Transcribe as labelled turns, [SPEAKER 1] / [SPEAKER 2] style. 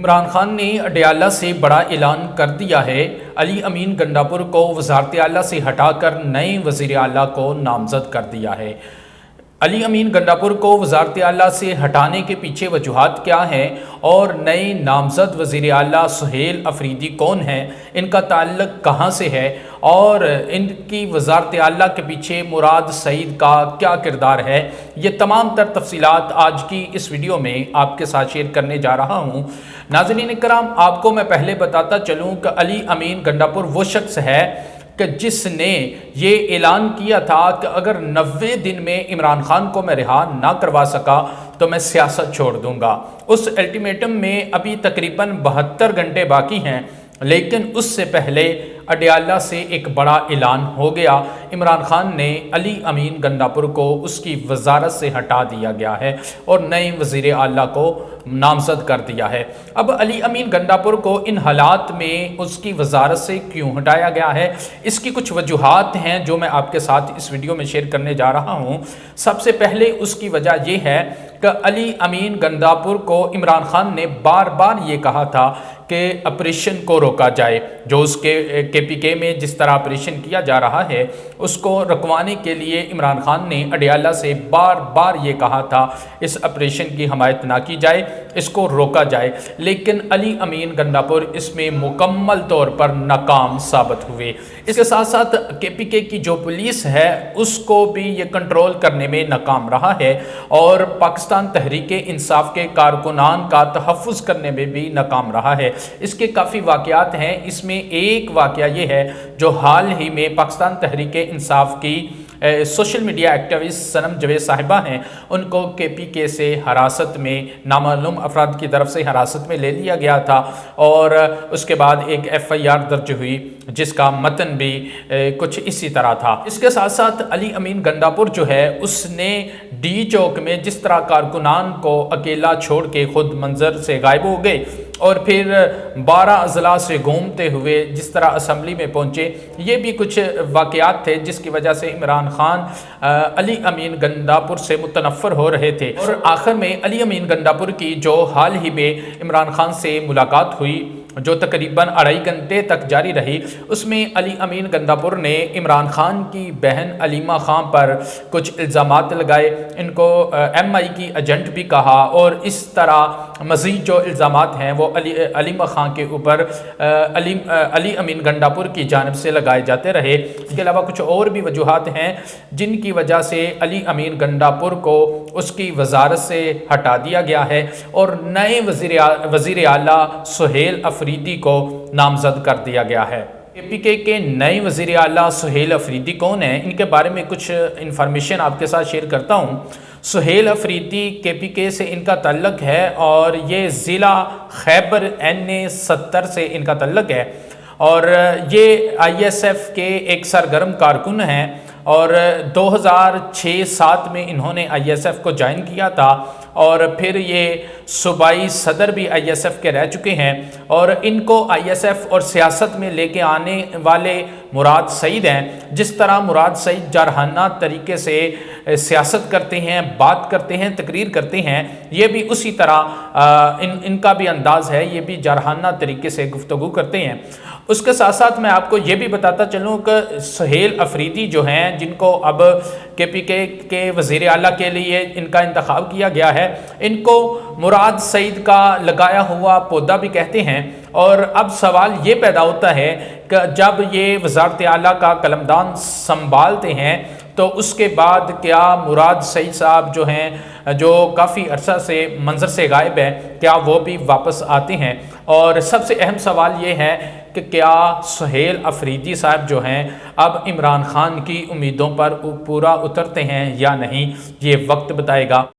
[SPEAKER 1] عمران خان نے اڈیالہ سے بڑا اعلان کر دیا ہے۔ علی امین گنڈاپور کو وزارت اعلیٰ سے ہٹا کر نئے وزیر اعلیٰ کو نامزد کر دیا ہے۔ علی امین گنڈاپور کو وزارت اعلیٰ سے ہٹانے کے پیچھے وجوہات کیا ہیں اور نئے نامزد وزیر اعلیٰ سہیل افریدی کون ہیں، ان کا تعلق کہاں سے ہے اور ان کی وزارت اعلیٰ کے پیچھے مراد سعید کا کیا کردار ہے، یہ تمام تر تفصیلات آج کی اس ویڈیو میں آپ کے ساتھ شیئر کرنے جا رہا ہوں۔ ناظرین کرام، آپ کو میں پہلے بتاتا چلوں کہ علی امین گنڈاپور وہ شخص ہے کہ جس نے یہ اعلان کیا تھا کہ اگر 90 دن میں عمران خان کو میں رہا نہ کروا سکا تو میں سیاست چھوڑ دوں گا۔ اس الٹیمیٹم میں ابھی تقریباً 72 گھنٹے باقی ہیں، لیکن اس سے پہلے اڈیالہ سے ایک بڑا اعلان ہو گیا۔ عمران خان نے علی امین گنڈاپور کو اس کی وزارت سے ہٹا دیا گیا ہے اور نئے وزیر اعلیٰ کو نامزد کر دیا ہے۔ اب علی امین گنڈاپور کو ان حالات میں اس کی وزارت سے کیوں ہٹایا گیا ہے، اس کی کچھ وجوہات ہیں جو میں آپ کے ساتھ اس ویڈیو میں شیئر کرنے جا رہا ہوں۔ سب سے پہلے اس کی وجہ یہ ہے کہ علی امین گنڈاپور کو عمران خان نے بار بار یہ کہا تھا کہ آپریشن کو روکا جائے، جو اس کے پی کے میں جس طرح آپریشن کیا جا رہا ہے اس کو رکوانے کے لیے عمران خان نے اڈیالہ سے بار بار یہ کہا تھا اس آپریشن کی حمایت نہ کی جائے، اس کو روکا جائے، لیکن علی امین گنڈاپور اس میں مکمل طور پر ناکام ثابت ہوئے۔ اس کے ساتھ ساتھ کے پی کے کی جو پولیس ہے اس کو بھی یہ کنٹرول کرنے میں ناکام رہا ہے اور پاکستان تحریک انصاف کے کارکنان کا تحفظ کرنے میں بھی ناکام رہا ہے۔ اس کے کافی واقعات ہیں، اس میں ایک واقعہ یہ ہے جو حال ہی میں پاکستان تحریک انصاف کی سوشل میڈیا ایکٹیوسٹ صنم جاوید صاحبہ ہیں، ان کو کے پی کے سے حراست میں نامعلوم افراد کی طرف سے حراست میں لے لیا گیا تھا اور اس کے بعد ایک ایف آئی آر درج ہوئی جس کا متن بھی کچھ اسی طرح تھا۔ اس کے ساتھ ساتھ علی امین گنڈاپور جو ہے اس نے ڈی چوک میں جس طرح کارکنان کو اکیلا چھوڑ کے خود منظر سے غائب ہو گئے اور پھر 12 اضلاع سے گھومتے ہوئے جس طرح اسمبلی میں پہنچے، یہ بھی کچھ واقعات تھے جس کی وجہ سے عمران خان علی امین گنڈاپور سے متنفر ہو رہے تھے۔ اور آخر میں علی امین گنڈاپور کی جو حال ہی میں عمران خان سے ملاقات ہوئی جو تقریباً 2.5 گھنٹے تک جاری رہی، اس میں علی امین گنڈاپور نے عمران خان کی بہن علیمہ خان پر کچھ الزامات لگائے، ان کو ایم آئی کی ایجنٹ بھی کہا اور اس طرح مزید جو الزامات ہیں وہ علیمہ خان کے اوپر علی امین گنڈاپور کی جانب سے لگائے جاتے رہے۔ اس کے علاوہ کچھ اور بھی وجوہات ہیں جن کی وجہ سے علی امین گنڈاپور کو اس کی وزارت سے ہٹا دیا گیا ہے اور نئے وزیر اعلیٰ سہیل افریدی کو نامزد کر دیا گیا ہے۔ کے پی کے نئے وزیر اعلیٰ سہیل افریدی کون ہیں، ان کے بارے میں کچھ انفارمیشن آپ کے ساتھ شیئر کرتا ہوں۔ سہیل افریدی کے پی کے سے ان کا تعلق ہے اور یہ ضلع خیبر NA-70 سے ان کا تعلق ہے اور یہ آئی ایس ایف کے ایک سرگرم کارکن ہیں اور 2006-07 میں انہوں نے آئی ایس ایف کو جوائن کیا تھا اور پھر یہ صوبائی صدر بھی آئی ایس ایف کے رہ چکے ہیں اور ان کو آئی ایس ایف اور سیاست میں لے کے آنے والے مراد سعید ہیں۔ جس طرح مراد سعید جارحانہ طریقے سے سیاست کرتے ہیں، بات کرتے ہیں، تقریر کرتے ہیں، یہ بھی اسی طرح ان کا بھی انداز ہے، یہ بھی جارحانہ طریقے سے گفتگو کرتے ہیں۔ اس کے ساتھ ساتھ میں آپ کو یہ بھی بتاتا چلوں کہ سہیل افریدی جو ہیں جن کو اب کے پی کے وزیر اعلیٰ کے لیے ان کا انتخاب کیا گیا ہے، ان کو مراد سعید کا لگایا ہوا پودا بھی کہتے ہیں اور اب سوال یہ پیدا ہوتا ہے کہ جب یہ وزارت اعلیٰ کا قلمدان سنبھالتے ہیں تو اس کے بعد کیا مراد سعید صاحب جو ہیں جو کافی عرصہ سے منظر سے غائب ہے، کیا وہ بھی واپس آتے ہیں؟ اور سب سے اہم سوال یہ ہے کہ کیا سہیل افریدی صاحب جو ہیں اب عمران خان کی امیدوں پر پورا اترتے ہیں یا نہیں، یہ وقت بتائے گا۔